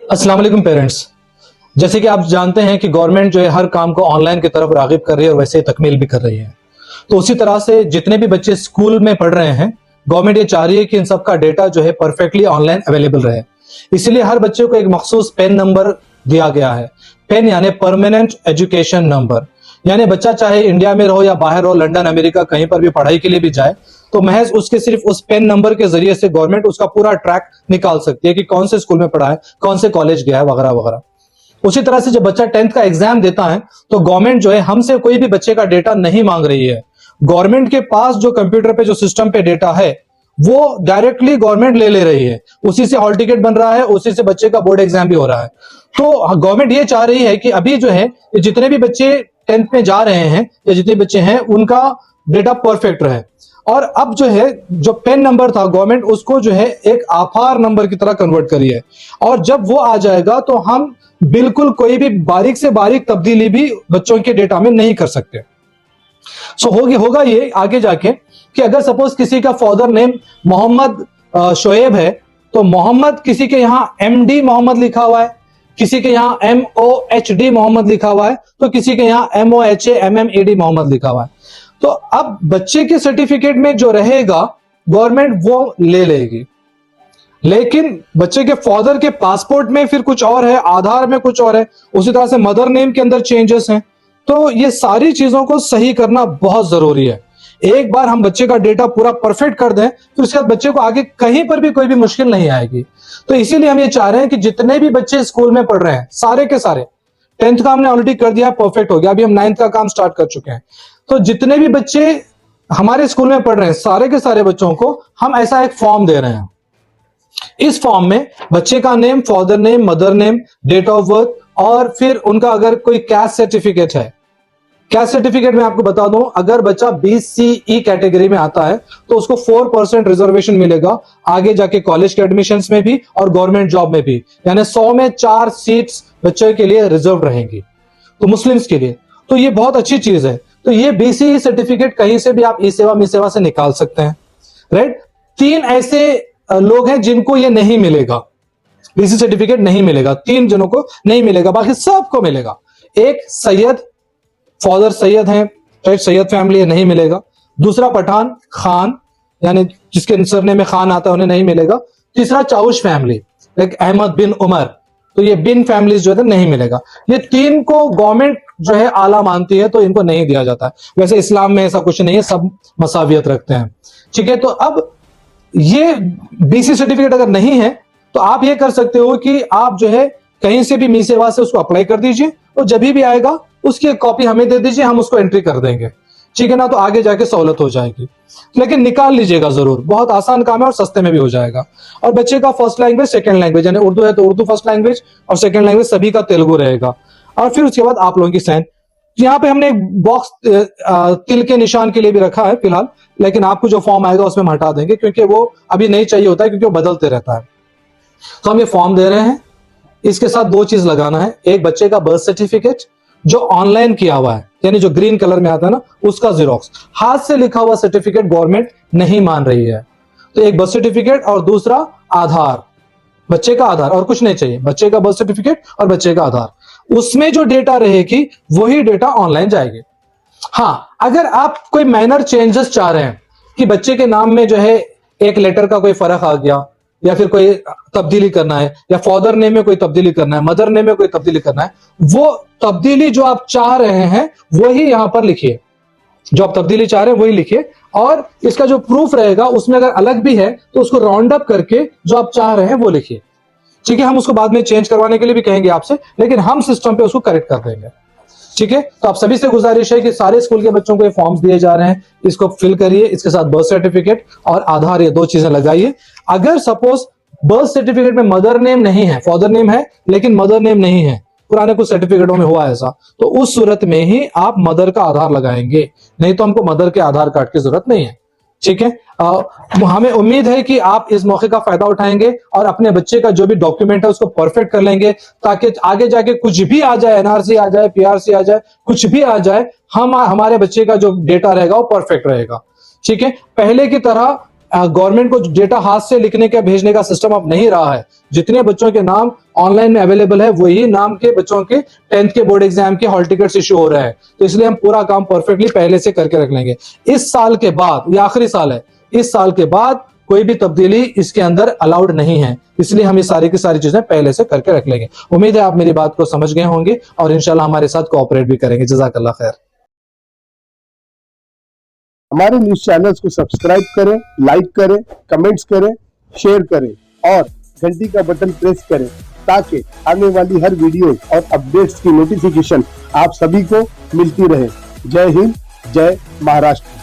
अस्सलाम वालेकुम पेरेंट्स। जैसे कि आप जानते हैं कि गवर्नमेंट जो है हर काम को ऑनलाइन की तरफ रागिब कर रही है और वैसे ही तकमील भी कर रही है। तो उसी तरह से जितने भी बच्चे स्कूल में पढ़ रहे हैं, गवर्नमेंट ये चाह रही है कि इन सबका डेटा जो है परफेक्टली ऑनलाइन अवेलेबल रहे। इसीलिए हर बच्चे को एक मखसूस पेन नंबर दिया गया है। पेन यानी परमानेंट एजुकेशन नंबर, यानी बच्चा चाहे इंडिया में रहो या बाहर रहो, लंदन अमेरिका कहीं पर भी पढ़ाई के लिए भी जाए, तो महज उसके सिर्फ उस पेन नंबर के जरिए से गवर्नमेंट उसका पूरा ट्रैक निकाल सकती है कि कौन से स्कूल में पढ़ा है, कौन से कॉलेज गया है, वगैरह वगैरह। उसी तरह से जब बच्चा 10th का एग्जाम देता है तो गवर्नमेंट जो है हमसे कोई भी बच्चे का डेटा नहीं मांग रही है। गवर्नमेंट के पास जो कंप्यूटर पे जो सिस्टम पे डेटा है वो डायरेक्टली गवर्नमेंट ले रही है, उसी से हॉल टिकट बन रहा है, उसी से बच्चे का बोर्ड एग्जाम भी हो रहा है। तो गवर्नमेंट ये चाह रही है कि अभी जो है जितने भी बच्चे 10th में जा रहे हैं या जितने बच्चे हैं उनका डेटा परफेक्ट रहे। और अब जो है जो पेन नंबर था गवर्नमेंट उसको जो है एक आधार नंबर की तरह कन्वर्ट करी है, और जब वो आ जाएगा तो हम बिल्कुल कोई भी बारीक से बारीक तब्दीली भी बच्चों के डेटा में नहीं कर सकते। सो होगा ये आगे जाके कि अगर सपोज किसी का फादर नेम मोहम्मद शोएब है तो मोहम्मद किसी के यहाँ MD मोहम्मद लिखा हुआ है, किसी के यहाँ MOHD मोहम्मद लिखा हुआ है, तो किसी के यहाँ MOHAMMED मोहम्मद लिखा हुआ है। तो अब बच्चे के सर्टिफिकेट में जो रहेगा गवर्नमेंट वो ले लेगी, लेकिन बच्चे के फादर के पासपोर्ट में फिर कुछ और है, आधार में कुछ और है, उसी तरह से मदर नेम के अंदर चेंजेस हैं। तो ये सारी चीजों को सही करना बहुत जरूरी है। एक बार हम बच्चे का डेटा पूरा परफेक्ट कर दें तो उसके बाद बच्चे को आगे कहीं पर भी कोई भी मुश्किल नहीं आएगी। तो इसीलिए हम ये चाह रहे हैं कि जितने भी बच्चे स्कूल में पढ़ रहे हैं सारे के सारे, 10th का हमने ऑलरेडी कर दिया, परफेक्ट हो गया, अभी हम 9th का काम स्टार्ट कर चुके हैं। तो जितने भी बच्चे हमारे स्कूल में पढ़ रहे हैं सारे के सारे बच्चों को हम ऐसा एक फॉर्म दे रहे हैं। इस फॉर्म में बच्चे का name, father name, mother name, date of birth, और फिर उनका अगर कोई कैस्ट सर्टिफिकेट है, कैस्ट सर्टिफिकेट में आपको बता दूं अगर बच्चा BCE कैटेगरी में आता है तो उसको 4% रिजर्वेशन मिलेगा आगे जाके कॉलेज के एडमिशंस में भी और गवर्नमेंट जॉब में भी, यानी 100 में 4 सीट्स बच्चे के लिए रिजर्व रहेंगी, तो मुस्लिम्स के लिए। तो ये बहुत अच्छी चीज है। तो ये BCE सर्टिफिकेट कहीं से भी आप ई सेवा मी सेवा से निकाल सकते हैं, राइट। 3 ऐसे लोग हैं जिनको ये नहीं मिलेगा, BCE सर्टिफिकेट नहीं मिलेगा, 3 जनों को नहीं मिलेगा, बाकी सबको मिलेगा। एक सैयद, फादर सैयद हैं, राइट, सैयद फैमिली है, नहीं मिलेगा। दूसरा पठान, खान, यानी जिसके सरनेम में खान आता है उन्हें नहीं मिलेगा। तीसरा चाउश फैमिली, लाइक अहमद बिन उमर, तो ये बिन फैमिलीज जो है नहीं मिलेगा। ये 3 को गवर्नमेंट जो है आला मानती है तो इनको नहीं दिया जाता है। वैसे इस्लाम में ऐसा कुछ नहीं है, सब मसावियत रखते हैं, ठीक है। तो अब ये BCE सर्टिफिकेट अगर नहीं है तो आप ये कर सकते हो कि आप जो है कहीं से भी मी सेवा से उसको अप्लाई कर दीजिए और जब भी आएगा उसकी एक कॉपी हमें दे दीजिए, हम उसको एंट्री कर देंगे, ठीक है ना। तो आगे जाके सहूलत हो जाएगी, लेकिन निकाल लीजिएगा जरूर, बहुत आसान काम है और सस्ते में भी हो जाएगा। और बच्चे का फर्स्ट लैंग्वेज, सेकंड लैंग्वेज, यानी उर्दू है तो उर्दू फर्स्ट लैंग्वेज और सेकंड लैंग्वेज सभी का तेलुगु रहेगा। और फिर उसके बाद आप लोगों की साइन, यहाँ पे हमने एक बॉक्स तिल के निशान के लिए भी रखा है फिलहाल, लेकिन आपको जो फॉर्म आएगा उसमें हम हटा देंगे क्योंकि वो अभी नहीं चाहिए होता है, क्योंकि वो बदलते रहता है। तो हम ये फॉर्म दे रहे हैं, इसके साथ 2 चीज लगाना है, एक बच्चे का बर्थ सर्टिफिकेट जो ऑनलाइन किया हुआ है, यानी जो ग्रीन कलर में आता है ना उसका जीरोक्स, हाथ से लिखा हुआ सर्टिफिकेट गवर्नमेंट नहीं मान रही है। तो एक बर्थ सर्टिफिकेट और दूसरा आधार, बच्चे का आधार, और कुछ नहीं चाहिए, बच्चे का बर्थ सर्टिफिकेट और बच्चे का आधार, उसमें जो डेटा रहेगी वही डेटा ऑनलाइन जाएगी। हाँ, अगर आप कोई माइनर चेंजेस चाह रहे हैं कि बच्चे के नाम में जो है एक लेटर का कोई फर्क आ गया या फिर कोई तब्दीली करना है, या फादर नेम में कोई तब्दीली करना है, मदर नेम में कोई तब्दीली करना है, वो तब्दीली जो आप चाह रहे हैं वही यहां पर लिखिए, जो आप तब्दीली चाह रहे हैं वही लिखिए। और इसका जो प्रूफ रहेगा उसमें अगर अलग भी है तो उसको राउंड अप करके जो आप चाह रहे हैं वो लिखिए, ठीक है। हम उसको बाद में चेंज करवाने के लिए भी कहेंगे आपसे, लेकिन हम सिस्टम पे उसको करेक्ट कर देंगे, ठीक है। तो आप सभी से गुजारिश है कि सारे स्कूल के बच्चों को ये फॉर्म्स दिए जा रहे हैं, इसको फिल करिए, इसके साथ बर्थ सर्टिफिकेट और आधार, ये 2 चीजें लगाइए। अगर सपोज बर्थ सर्टिफिकेट में मदर नेम नहीं है, फादर नेम है लेकिन मदर नेम नहीं है, पुराने कुछ सर्टिफिकेटों में हुआ ऐसा, तो उस सूरत में ही आप मदर का आधार लगाएंगे, नहीं तो हमको मदर के आधार कार्ड की जरूरत नहीं है, ठीक है। हमें उम्मीद है कि आप इस मौके का फायदा उठाएंगे और अपने बच्चे का जो भी डॉक्यूमेंट है उसको परफेक्ट कर लेंगे, ताकि आगे जाके कुछ भी आ जाए, NRC आ जाए, PRC आ जाए, कुछ भी आ जाए, हमारे बच्चे का जो डेटा रहेगा वो परफेक्ट रहेगा, ठीक है। पहले की तरह गवर्नमेंट को डेटा हाथ से लिखने का भेजने का सिस्टम अब नहीं रहा है। जितने बच्चों के नाम ऑनलाइन में अवेलेबल है वही नाम के बच्चों के 10th के बोर्ड एग्जाम के हॉल टिकट्स इशू हो रहे हैं। तो इसलिए हम पूरा काम परफेक्टली पहले से करके रख लेंगे। इस साल के बाद, ये आखिरी साल है, इस साल के बाद कोई भी तब्दीली इसके अंदर अलाउड नहीं है, इसलिए हम ये सारी की सारी चीजें पहले से करके रख लेंगे। उम्मीद है आप मेरी बात को समझ गए होंगे और इंशाल्लाह हमारे साथ कोऑपरेट भी करेंगे। जज़ाकल्लाह खैर। हमारे न्यूज चैनल्स को सब्सक्राइब करें, लाइक करें, कमेंट्स करें, शेयर करें और घंटी का बटन प्रेस करें ताकि आने वाली हर वीडियो और अपडेट्स की नोटिफिकेशन आप सभी को मिलती रहे। जय हिंद, जय महाराष्ट्र।